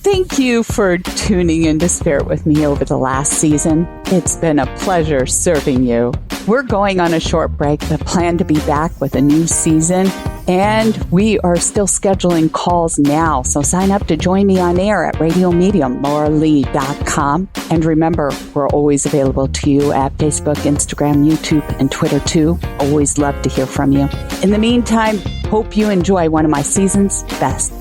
Thank you for tuning into Spirit with me over the last season. It's been a pleasure serving you. We're going on a short break, but plan to be back with a new season. And we are still scheduling calls now. So sign up to join me on air at radiomedium.lauralee.com. And remember, we're always available to you at Facebook, Instagram, YouTube, and Twitter too. Always love to hear from you. In the meantime, hope you enjoy one of my season's best.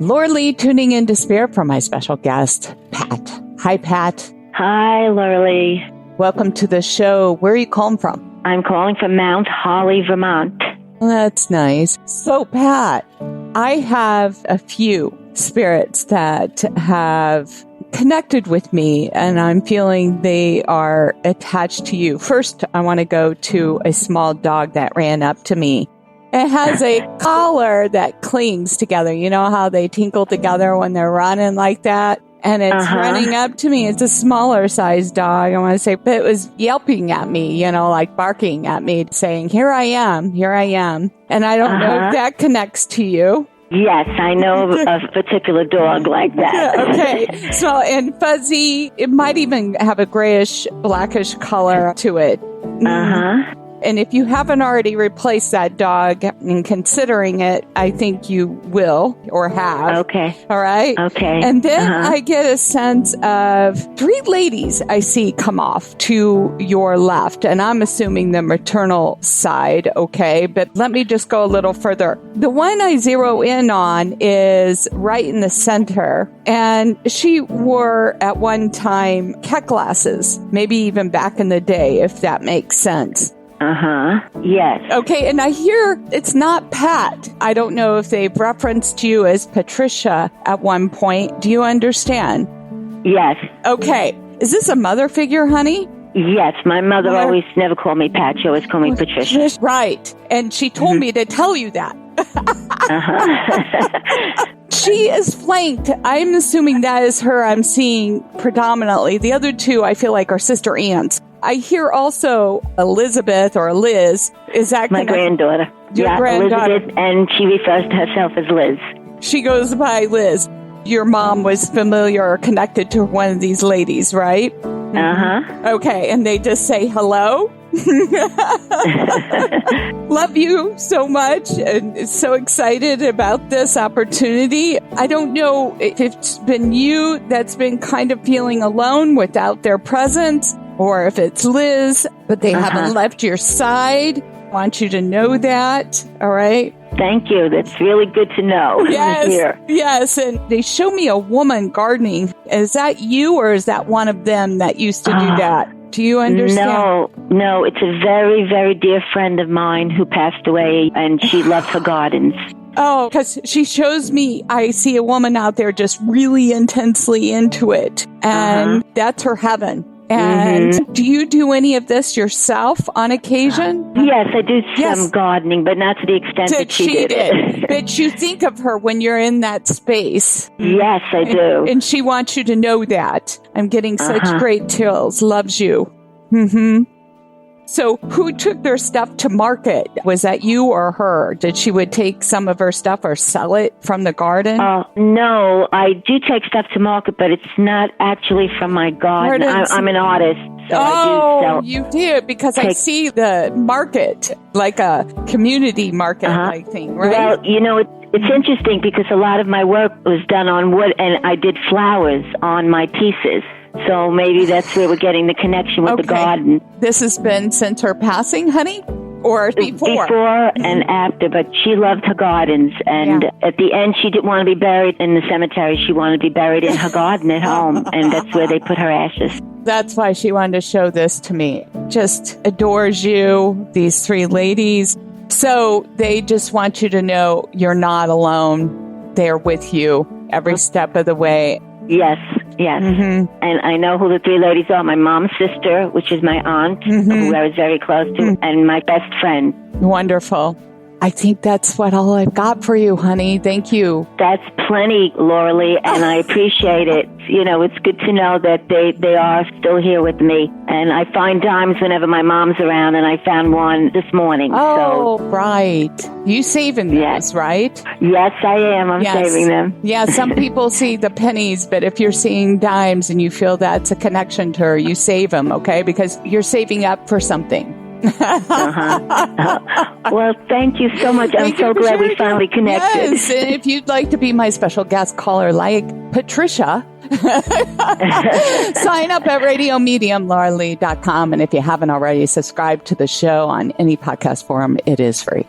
Laura Lee tuning in to Spirit for my special guest, Pat. Hi, Pat. Hi, Laura Lee. Welcome to the show. Where are you calling from? I'm calling from Mount Holly, Vermont. That's nice. So, Pat, I have a few spirits that have connected with me, and I'm feeling they are attached to you. First, I want to go to a small dog that ran up to me. It has a collar that clings together. You know how they tinkle together when they're running like that? And it's running up to me. It's a smaller sized dog, I want to say, but it was yelping at me, you know, like barking at me, saying, here I am, here I am. And I don't know if that connects to you. Yes, I know of a particular dog like that. Okay. So, and fuzzy, it might even have a grayish, blackish color to it. And if you haven't already replaced that dog and considering it, I think you will or have. Okay. All right? Okay. And then I get a sense of 3 ladies I see come off to your left. And I'm assuming the maternal side, okay? But let me just go a little further. The one I zero in on is right in the center. And she wore at one time cat glasses, maybe even back in the day, if that makes sense. Yes. Okay, and I hear it's not Pat. I don't know if they've referenced you as Patricia at one point. Do you understand? Yes. Okay. Is this a mother figure, honey? Yes, my mother always never called me Pat. She always called me Patricia. Right. And she told me to tell you that. She is flanked. I'm assuming that is her I'm seeing predominantly. The other 2 I feel like are sister aunts. I hear also Elizabeth or Liz. Is that my granddaughter? Your granddaughter. Elizabeth, and she refers to herself as Liz. She goes by Liz. Your mom was familiar or connected to one of these ladies, right? Okay, and they just say hello? Love you so much and so excited about this opportunity. I don't know if it's been you that's been kind of feeling alone without their presence, or if it's Liz, but they haven't left your side. I want you to know that, all right? Thank you. That's really good to know. Yes, yes. And they show me a woman gardening. Is that you, or is that one of them that used to do that? Do you understand? No. It's a very, very dear friend of mine who passed away, and she loves her gardens. Oh, because she shows me, I see a woman out there just really intensely into it, and that's her heaven. And do you do any of this yourself on occasion? Yes, I do some gardening, but not to the extent that she did it. But you think of her when you're in that space. Yes, I do. And she wants you to know that. I'm getting such great chills. Loves you. So who took their stuff to market? Was that you or her? Did she would take some of her stuff or sell it from the garden? No, I do take stuff to market, but it's not actually from my garden. I'm an artist, so I do sell. You did, because I see the market, like a community market-like thing, right? Well, you know, it's interesting because a lot of my work was done on wood, and I did flowers on my pieces. So maybe that's where we're getting the connection with the garden. This has been since her passing, honey? Or before? Before and after, but she loved her gardens. And at the end, she didn't want to be buried in the cemetery. She wanted to be buried in her garden at home. And that's where they put her ashes. That's why she wanted to show this to me. Just adores you, these 3 ladies. So they just want you to know you're not alone. They're with you every step of the way. Yes. And I know who the 3 ladies are. My mom's sister, which is my aunt, who I was very close to, and my best friend. Wonderful. I think that's all I've got for you, honey. Thank you. That's plenty, Laura Lee, and I appreciate it. You know, it's good to know that they are still here with me. And I find dimes whenever my mom's around, and I found one this morning. Oh, right. You saving those, Yes. right? Yes, I am. I'm saving them. Yeah, some people see the pennies, but if you're seeing dimes and you feel that's a connection to her, you save them, okay? Because you're saving up for something. Well, thank you so much. I'm so glad we finally connected. Yes, and if you'd like to be my special guest caller like Patricia, sign up at radiomediumlauralee.com. And if you haven't already, subscribe to the show on any podcast forum. It is free.